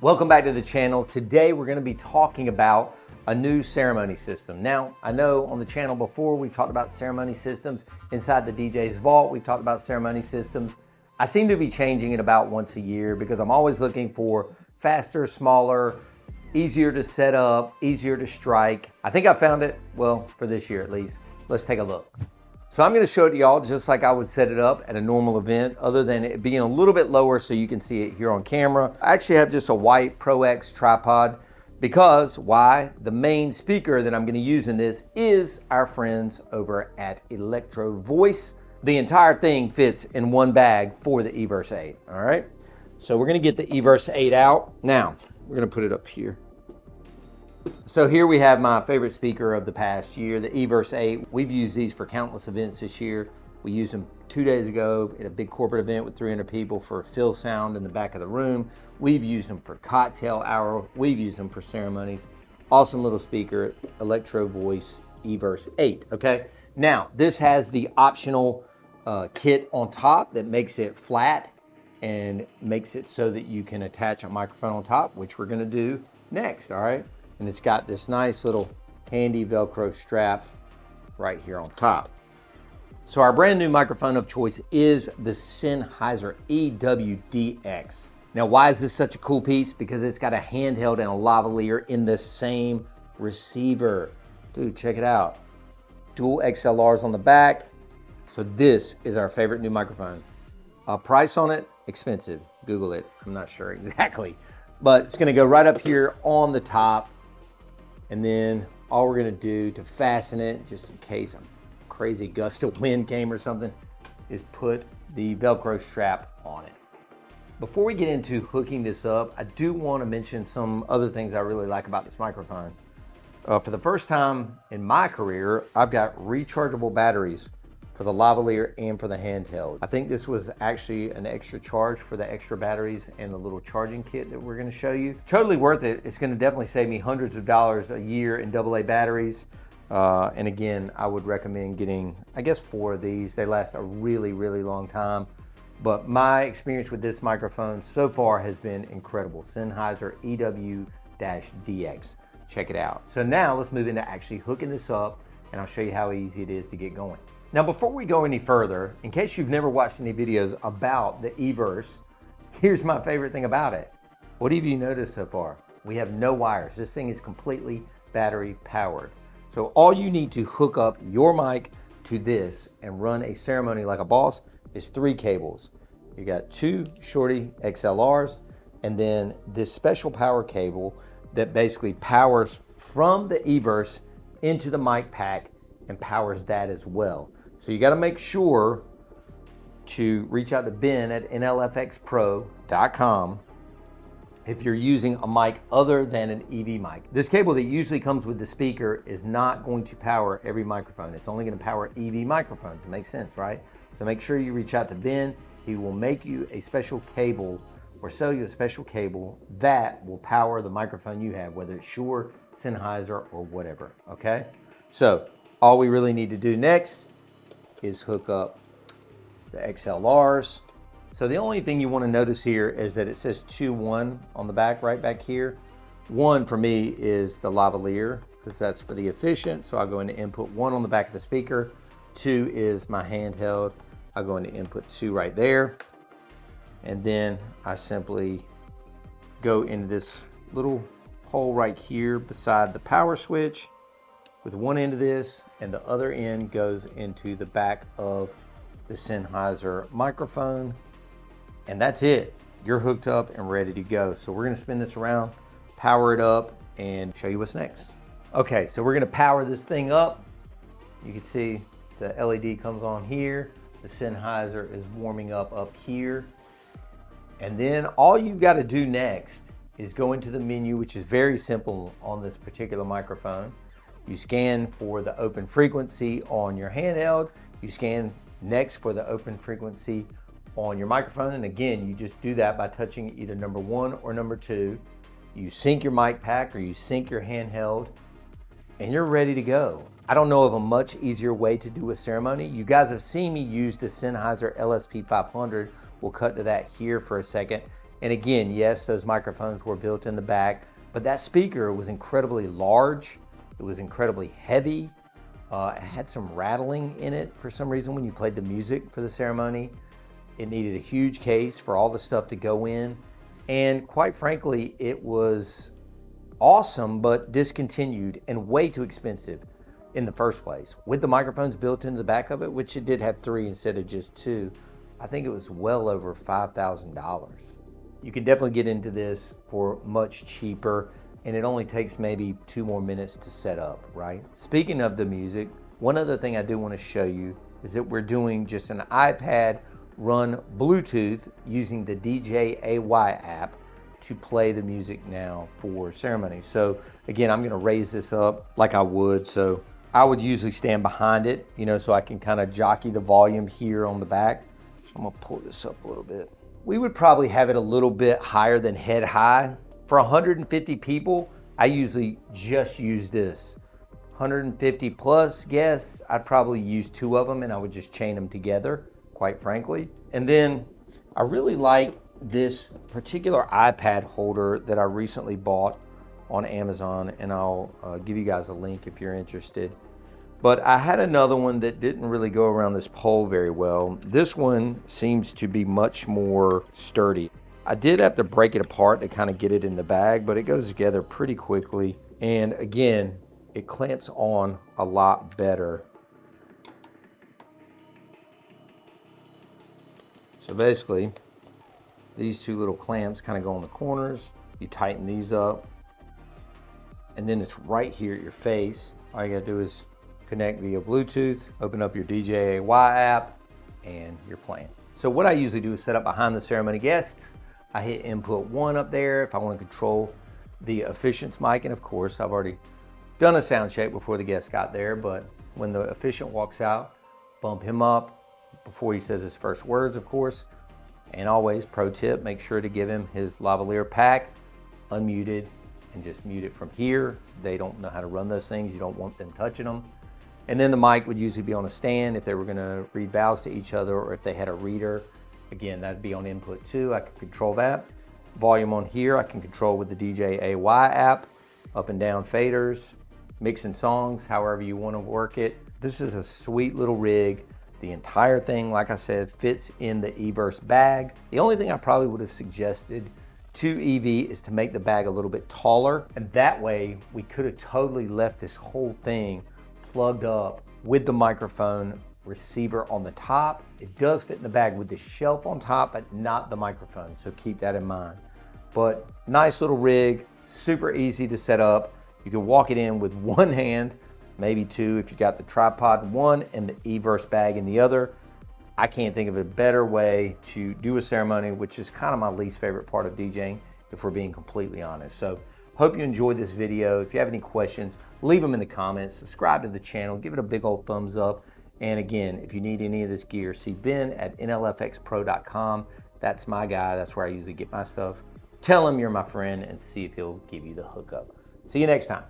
Welcome back to the channel. Today we're going to be talking about a new ceremony system. Now, I know on the channel before we talked about ceremony systems inside the DJ's vault. We've talked about ceremony systems. I seem to be changing it about once a year because I'm always looking for faster, smaller, easier to set up, easier to strike. I think I found it, well, for this year at least. Let's take a look. So I'm going to show it to y'all just like I would set it up at a normal event, other than it being a little bit lower so you can see it here on camera. I actually have just a white Pro X tripod because why? The main speaker that I'm going to use in this is our friends over at Electro Voice. The entire thing fits in one bag for the eVerse 8, all right? So we're going to get the eVerse 8 out. Now, we're going to put it up here. So here we have my favorite speaker of the past year, the eVerse 8. We've used these for countless events this year. We used them 2 days ago at a big corporate event with 300 people for fill sound in the back of the room. We've used them for cocktail hour. We've used them for ceremonies. Awesome little speaker, Electro Voice eVerse 8, okay? Now, this has the optional kit on top that makes it flat and makes it so that you can attach a microphone on top, which we're gonna do next, all right? And it's got this nice little handy Velcro strap right here on top. So our brand new microphone of choice is the Sennheiser EW-DX. Now, why is this such a cool piece? Because it's got a handheld and a lavalier in the same receiver. Dude, check it out. Dual XLRs on the back. So this is our favorite new microphone. Price on it, expensive. Google it, I'm not sure exactly. But it's gonna go right up here on the top. And then all we're gonna do to fasten it, just in case a crazy gust of wind came or something, is put the Velcro strap on it. Before we get into hooking this up, I do wanna mention some other things I really like about this microphone. For the first time in my career, I've got rechargeable batteries for the lavalier and for the handheld. I think this was actually an extra charge for the extra batteries and the little charging kit that we're gonna show you. Totally worth it. It's gonna definitely save me hundreds of dollars a year in AA batteries. And again, I would recommend getting, I guess, 4 of these. They last a really, really long time. But my experience with this microphone so far has been incredible. Sennheiser EW-DX. Check it out. So now let's move into actually hooking this up, and I'll show you how easy it is to get going. Now, before we go any further, in case you've never watched any videos about the eVerse, here's my favorite thing about it. What have you noticed so far? We have no wires. This thing is completely battery powered. So all you need to hook up your mic to this and run a ceremony like a boss is 3 cables. You got 2 shorty XLRs and then this special power cable that basically powers from the eVerse into the mic pack and powers that as well. So you got to make sure to reach out to Ben at nlfxpro.com if you're using a mic other than an EV mic. This cable that usually comes with the speaker is not going to power every microphone. It's only going to power EV microphones. It makes sense, right? So make sure you reach out to Ben. He will make you a special cable or sell you a special cable that will power the microphone you have, whether it's Shure, Sennheiser, or whatever, okay? So all we really need to do next is hook up the XLRs. So the only thing you want to notice here is that it says 2-1 on the back, right back here. 1 for me is the lavalier, because that's for the efficient. So I'll go into input 1 on the back of the speaker. 2 is my handheld. I'll go into input 2 right there. And then I simply go into this little hole right here beside the power switch with one end of this, and the other end goes into the back of the Sennheiser microphone. And that's it. You're hooked up and ready to go. So we're gonna spin this around, power it up, and show you what's next. Okay, so we're gonna power this thing up. You can see the LED comes on here. The Sennheiser is warming up here. And then all you've gotta do next is go into the menu, which is very simple on this particular microphone. You scan for the open frequency on your handheld. You scan next for the open frequency on your microphone. And again, you just do that by touching either number 1 or number 2. You sync your mic pack or you sync your handheld and you're ready to go. I don't know of a much easier way to do a ceremony. You guys have seen me use the Sennheiser LSP 500. We'll cut to that here for a second. And again, yes, those microphones were built in the back, but that speaker was incredibly large. It was incredibly heavy. It had some rattling in it for some reason when you played the music for the ceremony. It needed a huge case for all the stuff to go in. And quite frankly, it was awesome, but discontinued and way too expensive in the first place. With the microphones built into the back of it, which it did have 3 instead of just 2, I think it was well over $5,000. You can definitely get into this for much cheaper, and it only takes maybe 2 more minutes to set up, right? Speaking of the music, one other thing I do want to show you is that we're doing just an iPad run Bluetooth using the DJay app to play the music now for ceremony. So again, I'm going to raise this up like I would. So I would usually stand behind it, you know, so I can kind of jockey the volume here on the back. So I'm going to pull this up a little bit. We would probably have it a little bit higher than head high. For 150 people, I usually just use this. 150 plus guests, I'd probably use 2 of them and I would just chain them together, quite frankly. And then I really like this particular iPad holder that I recently bought on Amazon, and I'll give you guys a link if you're interested. But I had another one that didn't really go around this pole very well. This one seems to be much more sturdy. I did have to break it apart to kind of get it in the bag, but it goes together pretty quickly. And again, it clamps on a lot better. So basically, these 2 little clamps kind of go on the corners. You tighten these up, and then it's right here at your face. All you gotta do is connect via Bluetooth, open up your DJay app, and you're playing. So what I usually do is set up behind the ceremony guests. I hit input 1 up there if I want to control the officiant's mic, and of course I've already done a sound check before the guest got there, but when the officiant walks out, bump him up before he says his first words, of course. And always, pro tip, make sure to give him his lavalier pack unmuted and just mute it from here. They don't know how to run those things. You don't want them touching them. And then the mic would usually be on a stand if they were gonna read vows to each other, or if they had a reader. Again, that'd be on input 2. I can control that. Volume on here, I can control with the DJay app, up and down faders, mixing songs, however you wanna work it. This is a sweet little rig. The entire thing, like I said, fits in the Everse bag. The only thing I probably would have suggested to Evie is to make the bag a little bit taller, and that way we could have totally left this whole thing plugged up with the microphone receiver on the top. It does fit in the bag with the shelf on top, but not the microphone, so keep that in mind. But nice little rig, super easy to set up. You can walk it in with 1 hand, maybe 2 if you got the tripod in 1 and the Everse bag in the other. I can't think of a better way to do a ceremony, which is kind of my least favorite part of DJing, if we're being completely honest. So hope you enjoyed this video. If you have any questions, leave them in the comments, subscribe to the channel, give it a big old thumbs up. And again, if you need any of this gear, see Ben at nlfxpro.com. That's my guy, that's where I usually get my stuff. Tell him you're my friend and see if he'll give you the hookup. See you next time.